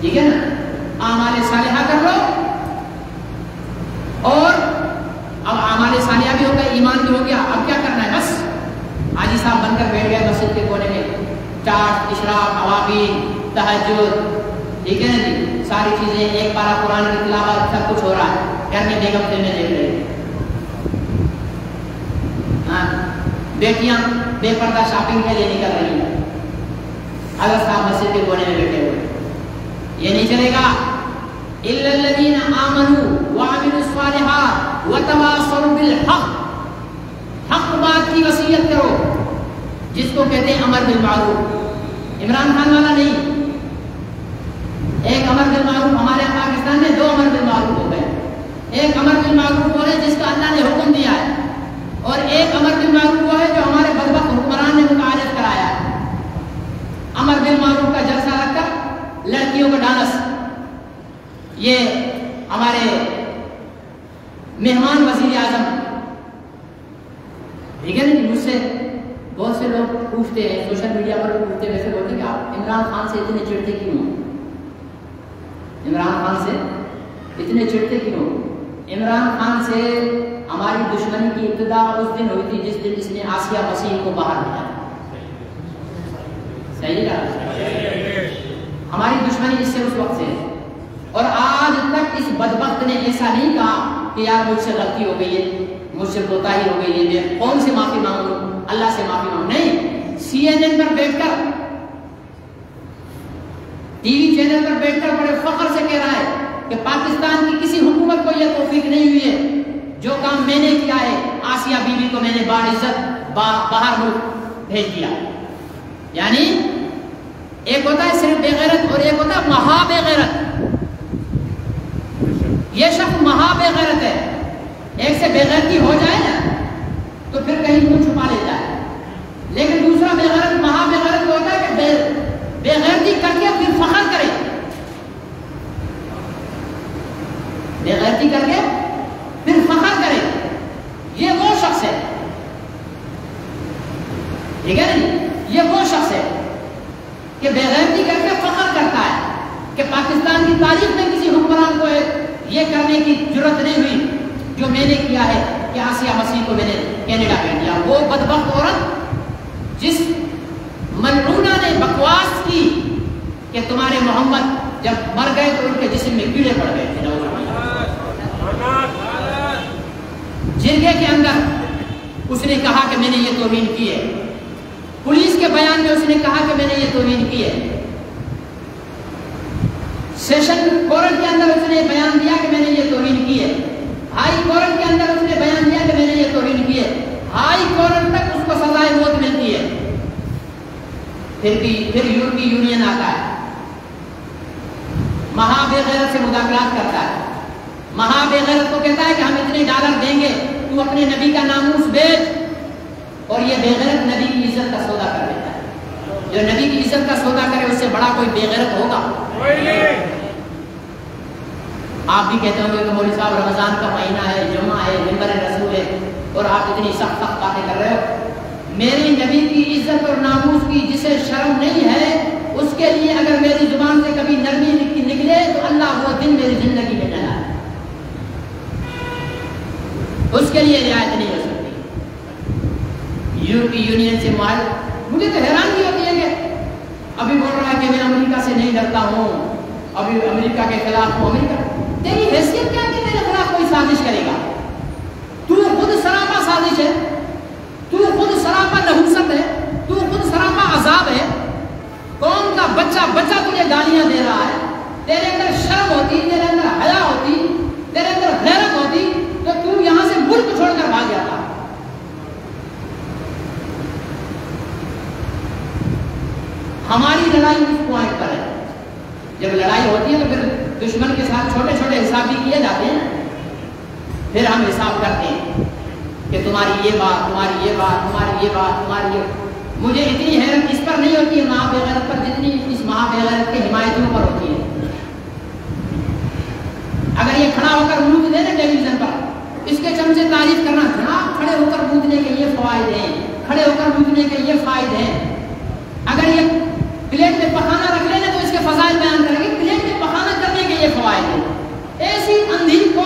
ٹھیک ہے نا؟ اعمال صالحہ کر لو. اور اب اعمال صالحہ بھی ہو گیا، ایمان بھی ہو گیا، اب کیا کرنا ہے؟ بس حاجی صاحب بن کر بیٹھ گئے مسجد کے کونے میں، چاٹ، اشراق، عوابین، تہجد، ٹھیک ہے نا جی، ساری چیزیں، ایک پارہ قرآن کی تلاوت، سب کچھ ہو رہا ہے. گھر میں بیگم فلمیں دیکھ رہے ہیں، بیٹیاں بے پردہ شاپنگ کے لیے نکل رہی ہیں، حضرت صاحب مسجد کے کونے میں بیٹھے ہوئے. یہ نہیں چلے گا. الا الذين امنوا وعملوا الصالحات وتواصوا بالحق. حق بات کی وصیت کرو، جس کو کہتے ہیں امر بالمعروف. عمران خان والا نہیں. ایک امر بالمعروف ہمارے یہاں پاکستان میں 2 امر بالمعروف ہو گئے. ایک امر بالمعروف وہ ہے جس کا اللہ نے حکم دیا ہے، اور ایک امر بالمعروف وہ ہے جو ہمارے بدبخت حکمران نے متعارف کرایا ہے. امر بالمعروف کا جلسہ رکھ کر لڑکیوں کو ڈانس. یہ ہمارے مہمان وزیر اعظم، ٹھیک ہے نا جی، مجھ سے بہت سے لوگ پوچھتے ہیں، سوشل میڈیا پر پوچھتے ہیں، ویسے بولتے ہیں کہ آپ عمران خان سے اتنے چڑھتے کیوں؟ عمران خان سے اتنے چڑھتے کیوں؟ عمران خان سے ہماری دشمنی کی ابتدا اس دن ہوئی تھی جس دن اس نے آسیہ مسیح کو باہر بھیجا. صحیح ہے؟ ہماری دشمنی اس سے اس وقت سے ہے. اور آج تک اس بدبخت نے ایسا نہیں کہا کہ یار مجھ سے غلطی ہو گئی ہے، مجھ سے کوتاہی ہو گئی ہے، میں کون سے معافی مانگوں، اللہ سے معافی مانگوں. نہیں، CNN پر بیٹھ کر، ٹی وی چینل پر بیٹھ کر بڑے فخر سے کہہ رہا ہے کہ پاکستان کی کسی حکومت کو یہ توفیق نہیں ہوئی ہے. جو کام میں نے کیا ہے، آسیہ بی بی کو میں نے باعزت باہر ملک بھیج دیا. یعنی ایک ہوتا ہے صرف بے غیرت اور ایک ہوتا ہے مہا بے غیرت. یہ شخص مہا بے غیرت ہے. ایک سے بے غیرتی ہو جائے نا تو پھر کہیں منہ چھپا لیتا ہے. لیکن دوسرا بے غیرت، مہا بے غیرت ہوتا ہے کہ بے غیرتی کر کے پھر فخر کرے. بے غیرتی کر کے پھر فخر کرے. یہ وہ شخص ہے، ٹھیک ہے نا، یہ وہ شخص ہے کہ بے غیرتی کر کے فخر کرتا ہے کہ پاکستان کی تاریخ میں کسی حکمران کو یہ کرنے کی جرت نہیں ہوئی جو میں نے کیا ہے کہ آسیہ مسیح کو میں نے کینیڈا بھیج دیا. وہ بدبخت عورت جس ملعونہ نے بکواس کی کہ تمہارے محمد جب مر گئے تو ان کے جسم میں کیڑے پڑ گئے تھے، جرگے کے اندر اس نے کہا کہ میں نے یہ توہین کی ہے. پولیس کے بیان میں اس نے کہا کہ میں نے یہ توہین کی ہے. سیشن کورٹ کے اندر اس نے بیان دیا کہ میں نے یہ توہین کی ہے. ہائی کورٹ کے اندر اس نے بیان دیا کہ میں نے یہ توہین کی ہے. ہائی کورٹ تک اس کو سزائے موت ملتی ہے. پھر یورپی یونین آتا ہے، مہا بے غیرت سے مذاکرات کرتا ہے. مہا بے غیرت کو کہتا ہے کہ ہم اتنے ڈالر دیں گے، تو اپنے نبی کا ناموس بیچ. اور یہ بے غیرت نبی کی عزت کا سودا کر دیتا ہے. جو نبی کی عزت کا سودا کرے اس سے بڑا کوئی بے غیرت ہوگا؟ آپ بھی کہتے ہوں گے کہ مولوی صاحب رمضان کا مہینہ ہے، جمعہ ہے، منبر رسول ہے، اور آپ اتنی سخت باتیں کر رہے ہو. میری نبی کی عزت اور ناموس کی جسے شرم نہیں ہے، اس کے لیے اگر میری زبان سے کبھی نرمی نکلے تو اللہ وہ دن میری زندگی میں نہ لائے. اس کے لیے رعایت نہیں ہو سکتی. یورپی یونین سے مجھے تو حیرانگی ہوتی ہے کہ ابھی بول رہا ہے کہ میں امریکہ سے نہیں ڈرتا ہوں، ابھی امریکہ کے خلاف ہوں. امریکہ تیری حیثیت کیا کہ میرے خلاف کوئی سازش کرے گا؟ تو خود سراپا سازش ہے، تو خود سراپا نحوست ہے، تو خود سراپا عذاب ہے. قوم کا بچہ تجھے گالیاں دے رہا ہے. تیرے اندر شرم ہوتی، تیرے اندر حیا ہوتی، تیرے اندر غیرت ہوتی تو یہاں سے ملک چھوڑ کر بھاگ جاتا. ہماری لڑائی اس پوائنٹ پر ہے. جب لڑائی ہوتی ہے تو پھر دشمن کے ساتھ چھوٹے چھوٹے حساب بھی کیے جاتے ہیں نا، پھر ہم حساب کرتے ہیں کہ تمہاری یہ بات، تمہاری یہ بات، تمہاری یہ بات، تمہاری یہ. مجھے اتنی حیرت اس پر نہیں ہوتی ہے مہا بے غیرت پر جتنی اس مہا بے غیرت کے حمایتیوں پر ہوتی ہے. اگر یہ کھڑا ہو کر منہ دے نا ٹیلی ویژن پر، اس کے چمچے تعریف کرنا، جناب کھڑے ہو کر مودنے کے یہ فوائد ہیں، کھڑے ہو کر مودنے کے یہ فائد ہیں. اگر یہ پلیٹ میں پخانا رکھ لینا تو اس کے فضائل بیان کریں گے، پلیٹ میں پخانا کرنے کے یہ فوائد ہیں. ایسی اندھی کو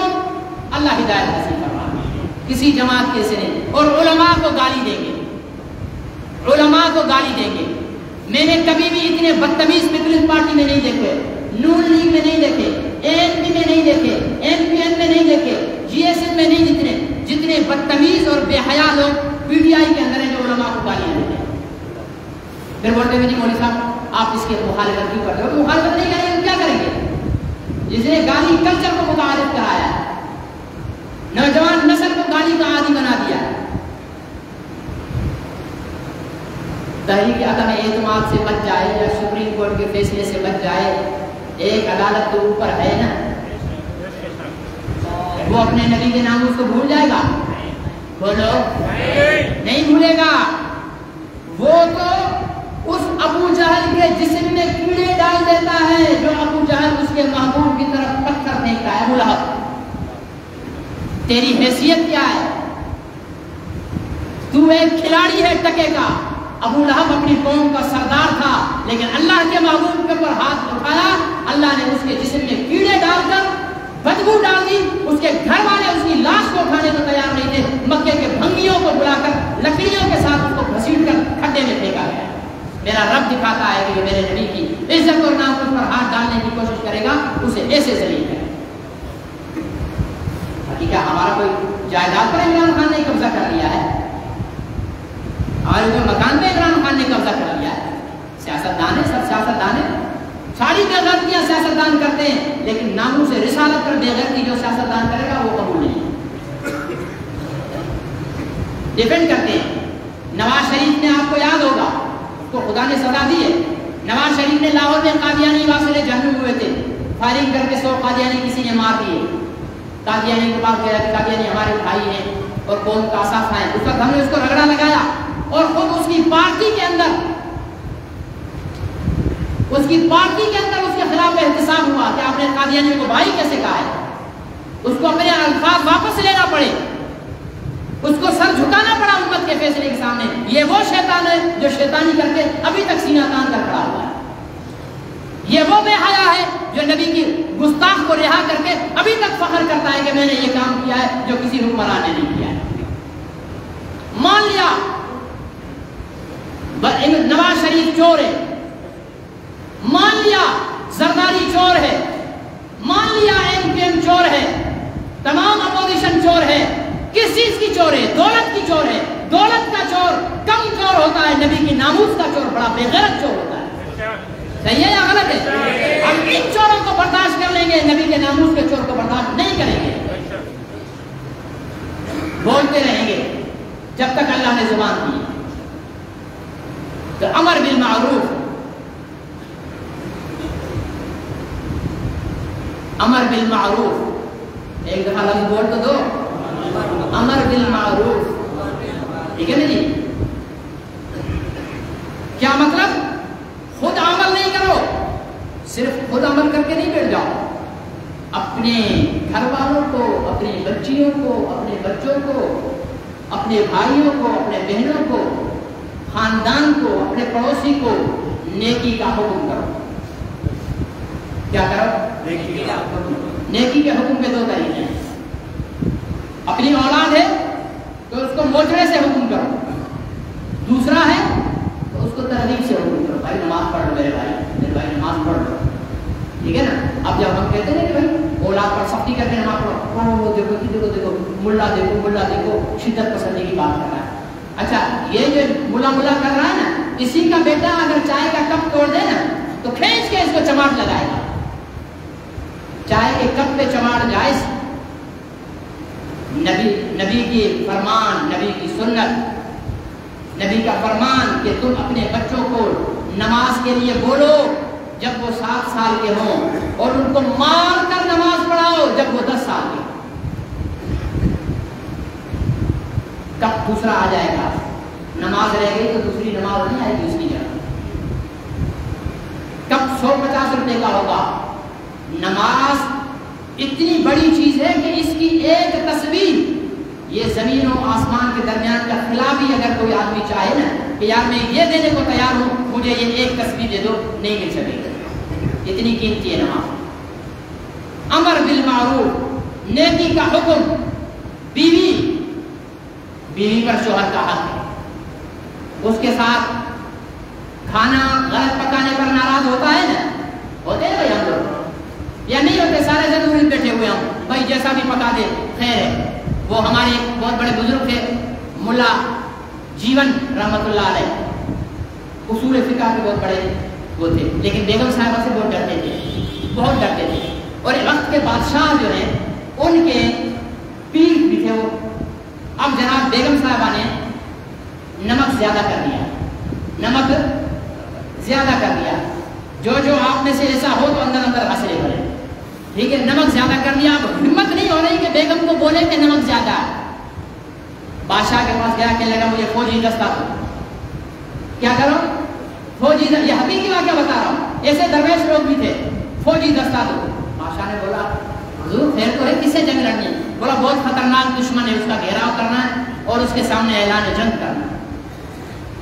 اللہ ہدایت نصیب فرمائے، کسی جماعت کے سنے. اور علماء کو گالی دیں گے، علماء کو گالی دیں گے. میں نے کبھی بھی اتنے بدتمیز پیپلز پارٹی میں نہیں دیکھے، نون لیگ میں نہیں دیکھے، ANP میں نہیں دیکھے، MPN میں نہیں دیکھے، GSM میں نہیں. جتنے بدتمیز اور بے حیا لوگ PTI کے اندر ہیں جو علماء کو گالیاں دیتے ہیں. پھر بولتے ہیں نہیں مولوی صاحب آپ اس کے مخالفت کیوں کرتے ہو؟ مخالفت نہیں کریں گے کیا کریں گے؟ جس نے گالی کلچر کو متعارف کرایا ہے، نوجوان نسل کو گالی کا عادی بنا دیا ہے. تحریک عدم اعتماد سے بچ جائے یا سپریم کورٹ کے فیصلے سے بچ جائے، ایک عدالت تو اوپر ہے نا، وہ اپنے نبی کے ناموس کو بھول جائے گا؟ بولو نہیں بھولے گا. وہ تو اس ابو جہل کے جسم میں کیڑے ڈال دیتا ہے جو ابو جہل اس کے محبوب کی طرف پتھر پھینکتا ہے. ابو لہب تیری حیثیت کیا ہے؟ تو ایک کھلاڑی ہے ٹکے کا. ابو لہب اپنی قوم کا سردار تھا، لیکن اللہ کے محبوب کے اوپر ہاتھ اٹھایا، اللہ نے اس کے جسم میں کیڑے ڈال کر بدبو ڈال دی. اس کے گھر والے اس کی لاش کو اٹھانے کو تیار نہیں تھے. مکے کے بھنگیوں کو بلا کر لکڑیوں کے ساتھ اس کو گھسیٹ کر کھڈے میں پھینکا گیا. میرا رب دکھاتا ہے کہ میرے نبی کی عزت اور ناموس پر ہاتھ ڈالنے کی کوشش کرے گا اسے ایسے ذلیل کرے. کیا ہمارا کوئی جائیداد پر عمران خان نے قبضہ کر لیا ہے؟ ہمارے کوئی مکان پہ عمران خان نے قبضہ کر لیا ہے؟ سیاستدان ہے، سب سیاستدان ہے، ساری بے غیرتیاں سیاستدان کرتے ہیں، لیکن ناموس رسالت پر بے غیرتی جو سیاستدان کرے گا وہ قبول نہیں. ڈیفینڈ کرتے ہیں. نواز شریف نے آپ کو یاد ہوگا، اس کو خدا نے سزا دی ہے. نواز شریف نے لاہور میں قادیانی واصل جہنم ہوئے تھے، فائرنگ کر کے 100 قادیانی کسی نے مار دیے. قادیانی کے پاس گیا کہ قادیانی ہمارے بھائی ہیں اور قوم کا صاف ہیں. اس وقت ہم نے اس کو رگڑا لگایا اور خود اس کی پارٹی کے اندر اس کے خلاف احتساب ہوا کہ آپ نے قادیانی کو بھائی کیسے کہا ہے. اس کو اپنے الفاظ واپس لینا پڑے، اس کو سر جھکانا پڑا امت کے فیصلے کے سامنے. یہ وہ شیطان ہے جو شیطانی کر کے ابھی تک سینہ تان کر کھڑا ہوا ہے. یہ وہ بے حیا ہے جو نبی کی گستاخ کو رہا کر کے ابھی تک فخر کرتا ہے کہ میں نے یہ کام کیا ہے جو کسی حکمران نے نہیں کیا ہے. مان لیا نواز شریف چور ہے، مان لیا زرداری چور ہے، مان لیا MPN چور ہے، تمام اپوزیشن چور ہے. کس چیز کی چور ہے؟ دولت کی چور ہے. دولت کا چور کم چور ہوتا ہے، نبی کی ناموس کا چور بڑا بے غیرت چور ہوتا ہے. صحیح ہے یا غلط ہے؟ ہم ان چوروں کو برداشت کر لیں گے، نبی کے ناموس کے چور کو برداشت نہیں کریں گے. بولتے رہیں گے جب تک اللہ نے زبان دی. تو امر بالمعروف، امر بالمعروف، ایک دفعہ لفظ بول تو دو، امر بالمعروف. ٹھیک ہے نا جی؟ کیا مطلب؟ خود عمل نہیں کرو، صرف خود عمل کر کے نہیں بیٹھ جاؤ. اپنے گھر والوں کو، اپنی بچیوں کو، اپنے بچوں کو، اپنے بھائیوں کو، اپنے بہنوں کو، خاندان کو، اپنے پڑوسی کو نیکی کا حکم کرو. کیا کرو؟ نیکی کے حکم کے 2 طریقے ہیں. اپنی اولاد ہے تو اس کو موچڑے سے حکم کرو. دوسرا ہے تو اس کو ترغیب سے حکم کرو، بھائی نماز پڑھ لو، میرے بھائی نماز پڑھ لو. ٹھیک ہے نا؟ اب جب ہم کہتے ہیں کہ بھائی اولاد پر سختی کر کے نماز پڑھو، دیکھو ملا دیکھو شدت پسندی کی بات کر رہا ہے. اچھا یہ جو ملا کر رہا ہے نا، اسی کا بیٹا اگر چائے کا کپ توڑ دے نا تو کھینچ کے اس کو چماٹ لگائے گا. چائے کے کپ پہ چماٹ جائز. نبی کی فرمان، نبی کی سنت، نبی کا فرمان کہ تم اپنے بچوں کو نماز کے لیے بولو، جب وہ 7 سال کے ہوں، اور ان کو مار کر نماز پڑھاؤ جب وہ 10 سال کے. کب دوسرا آ جائے گا؟ نماز رہ گئی تو دوسری نماز نہیں آئے گی اس کی جگہ. کب 150 روپے کا ہوگا؟ نماز اتنی بڑی چیز ہے کہ اس کی ایک تصویر، یہ زمین و آسمان کے درمیان کا خلا بھی اگر کوئی آدمی چاہے نا کہ یار میں یہ دینے کو تیار ہوں، مجھے یہ ایک تصویر دے دو، نہیں مل سکے گی. اتنی قیمتی ہے نماز. امر بالمعروف، نیکی کا حکم. بیوی پر شوہر کا حق ہے. اس کے ساتھ کھانا غلط پکانے پر ناراض ہوتا ہے نا؟ ہوتے ہیں بھائی ہم لوگ یا نہیں ہوتے؟ سارے ضروری بیٹھے ہوئے ہوں بھائی جیسا بھی پکا دے خیر ہے. وہ ہمارے ایک بہت بڑے بزرگ تھے ملا جیون رحمت اللہ علیہ، اصول فقہ کے بہت بڑے وہ تھے، لیکن بیگم صاحبہ سے بہت ڈرتے تھے، بہت ڈرتے تھے. اور وقت کے بادشاہ جو ہیں ان کے پیر بھی تھے وہ. اب جناب بیگم صاحبہ نے نمک زیادہ کر دیا، نمک زیادہ کر دیا. جو آپ میں سے ایسا ہو تو اندر اندر ہنسے بھرے، ٹھیک ہے؟ نمک زیادہ کر دیا. اب ہمت نہیں ہو رہی کہ بیگم کو بولے کہ نمک زیادہ ہے. بادشاہ کے پاس گیا، کہنے لگا مجھے فوجی دستہ دو. کیا کرو؟ فوجی دستہ. یہ حقیقی واقعہ بتا رہا ہوں، ایسے درویش لوگ بھی تھے. فوجی دستہ دو. بادشاہ نے بولا حضور خیر تو ہے، کس سے جنگ لڑنی؟ بولا بہت خطرناک دشمن ہے، اس کا گھیراؤ کرنا ہے اور اس کے سامنے اعلان جنگ کرنا ہے.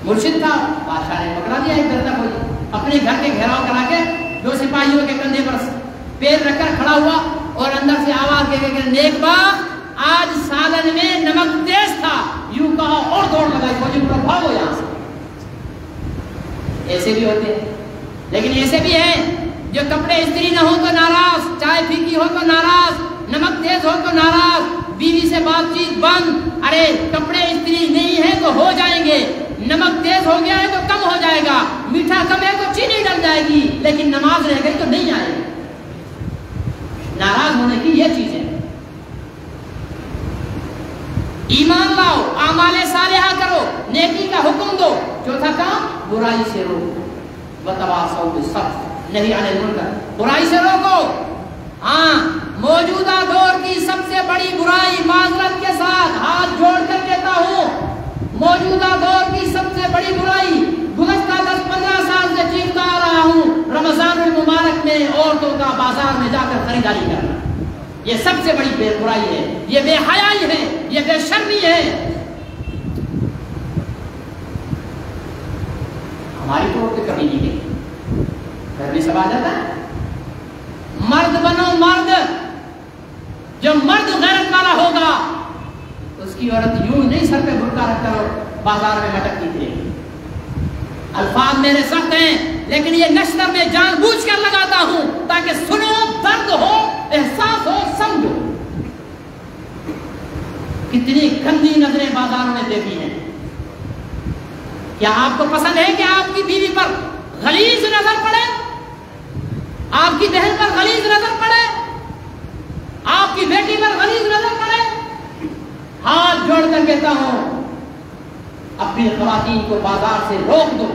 مرشد تھا، بادشاہ نے پکڑا دیا ایک درجہ فوجی، اپنے گھر کے گھیراؤ کرا کے 2 سپاہیوں کے کندھے پر پیر رکھ کر کھڑا ہوا اور اندر سے آواز دے کہ نیک باغ آج سالن میں نمک تیز تھا، یوں کہا اور دوڑ لگائی. فوجی پورا بھاگو یہاں سے. ایسے بھی ہوتے ہیں، لیکن ایسے بھی ہیں جو کپڑے استری نہ ہو تو ناراض، چائے پھیکی ہو تو ناراض، نمک تیز ہو تو ناراض، بیوی سے بات چیت بند. ارے کپڑے استری نہیں ہے تو ہو جائیں گے، نمک تیز ہو گیا ہے تو کم ہو جائے گا، میٹھا کم ہے تو چینی ڈل جائے گی، لیکن نماز رہ گئی تو نہیں آئے گی. ناراض ہونے کی یہ چیز ہے. ایمان لاؤ، اعمال صالحہ کرو، نیکی کا حکم دو. چوتھا کام برائی سے روکو. وتواصوا بالصبر، نہی عن المنکر، برائی سے روکو. ہاں موجودہ دور کی سب سے بڑی برائی، معذرت کے ساتھ ہاتھ جوڑ کر کہتا ہوں، موجودہ دور کی سب سے بڑی برائی، گزشتہ 10-15 سال سے چیختا آ رہا ہوں، رمضان المبارک میں عورتوں کا بازار میں جا کر خریداری کرنا. یہ سب سے بڑی برائی ہے، یہ بے حیائی ہے، یہ بے شرمی ہے. ہماری تو عورتیں کبھی نہیں گئی، گھر میں سب آ جاتا ہے. مرد بنو مرد. جو مرد غیرت والا ہوگا اس کی عورت یوں نہیں سر پہ برقع رکھ کر بازار میں مٹکتی تھی. الفاظ میرے سخت ہیں لیکن یہ نشر میں جان بوجھ کر لگاتا ہوں تاکہ سنو، درد ہو، احساس ہو، سمجھو. کتنی گندی نظریں بازاروں میں دیکھی ہیں. کیا آپ کو پسند ہے کہ آپ کی بیوی پر غلیظ نظر پڑے، آپ کی بہن پر غلیظ نظر پڑے، آپ کی بیٹی پر غلیظ نظر پڑے؟ ہاتھ جوڑ کر کہتا ہوں اپنی خواتین کو بازار سے روک دو.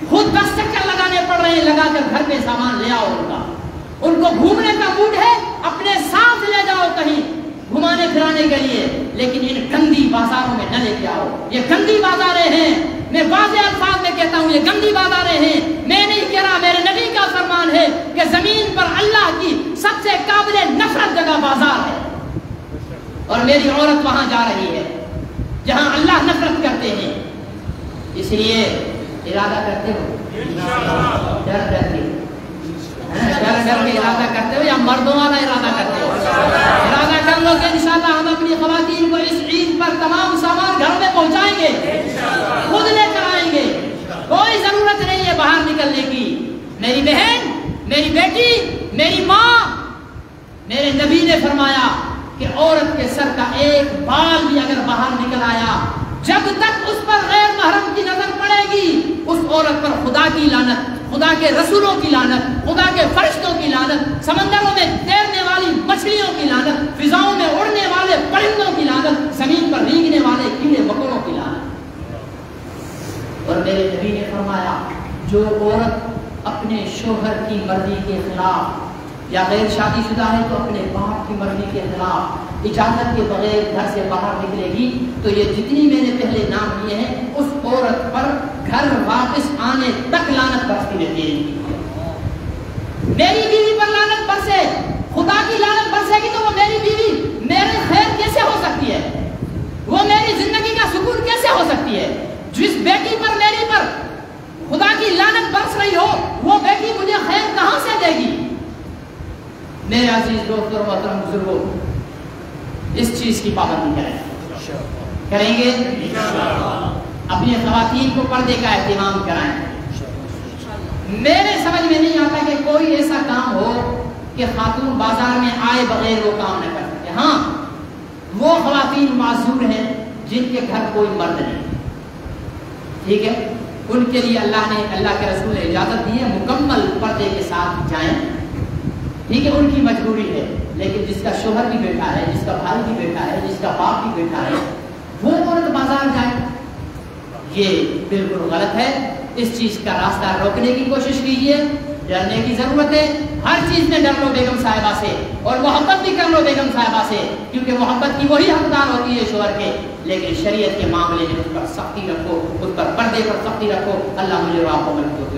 خود 10 چکر لگانے پڑ رہے ہیں، لگا کر گھر پہ سامان لے آؤ. ان کو گھومنے کا موڈ ہے، اپنے ساتھ لے جاؤ کہیں گھمانے پھرانے کے لیے، لیکن ان گندی بازاروں میں نہ لے کے آؤ. یہ گندی بازاریں ہیں. میں واضح الفاظ میں کہتا ہوں یہ گندی بازاریں ہیں. میں نہیں کہہ رہا، میرے نبی کا فرمان ہے کہ زمین پر اللہ کی سب سے قابل نفرت جگہ بازار ہے، اور میری عورت وہاں جا رہی ہے جہاں اللہ نفرت کرتے ہیں. اس لیے ارادہ کرتے ہو، ڈر ڈر کے ارادہ کرتے ہو یا مردوں والا ارادہ کرتے ہو؟ ارادہ کر لو کہ انشاءاللہ ہم اپنی خواتین کو اس عید پر تمام سامان گھر میں پہنچائیں گے، خود لے کر آئیں گے. کوئی ضرورت نہیں ہے باہر نکلنے کی. میری بہن، میری بیٹی، میری ماں، میرے نبی نے فرمایا کہ عورت کے سر کا ایک بال بھی اگر باہر نکل آیا، جب تک اس پر غیر محرم کی نظر پڑے گی، اس عورت پر خدا کی لعنت، خدا کے رسولوں کی لعنت، خدا کے فرشتوں کی لعنت، سمندروں میں تیرنے والی مچھلیوں کی لعنت، فضاؤں میں اڑنے والے پرندوں کی لعنت، زمین پر رینگنے والے کیڑے مکوڑوں کی لعنت. اور میرے نبی نے فرمایا جو عورت اپنے شوہر کی مرضی کے خلاف، یا غیر شادی شدہ ہے تو اپنے باپ کی مرضی کے خلاف اجازت کے بغیر گھر سے باہر نکلے گی تو یہ جتنی میں نے پہلے نام لیے ہیں اس عورت پر گھر واپس آنے تک لعنت برستی رہتی ہے۔ میری بیوی پر لعنت برسے، خدا کی لعنت برسے گی تو وہ میری بیوی میرے خیر کیسے ہو سکتی ہے؟ وہ میری زندگی کا سکون کیسے ہو سکتی ہے؟ جس بیٹی پر میری پر خدا کی لعنت برس رہی ہو وہ بیٹی مجھے خیر کہاں سے دے گی؟ میرے عزیز دوستوں اور محترم بزرگوں، اس چیز کی پابندی کریں گے اپنی خواتین کو پردے کا اہتمام کرائیں۔ میرے سمجھ میں نہیں آتا کہ کوئی ایسا کام ہو کہ خاتون بازار میں آئے بغیر وہ کام نہ کر سکے۔ ہاں، وہ خواتین معذور ہیں جن کے گھر کوئی مرد نہیں، ٹھیک ہے، ان کے لیے اللہ کے رسول نے اجازت دی ہے مکمل پردے کے ساتھ جائیں، ٹھیک ہے، ان کی مجبوری ہے۔ لیکن جس کا شوہر بھی بیٹھا ہے، جس کا بھائی بھی بیٹھا ہے، جس کا باپ بھی بیٹھا ہے، وہ عورت بازار جائے، یہ بالکل غلط ہے۔ اس چیز کا راستہ روکنے کی کوشش کیجیے، ڈرنے کی ضرورت ہے۔ ہر چیز میں ڈر لو بیگم صاحبہ سے، اور محبت بھی کر لو بیگم صاحبہ سے، کیونکہ محبت کی وہی حقدار ہوتی ہے شوہر کے۔ لیکن شریعت کے معاملے میں اس پر سختی رکھو، اس پر پردے پر سختی رکھو۔ اللہ مجھے اور آپ کو مدد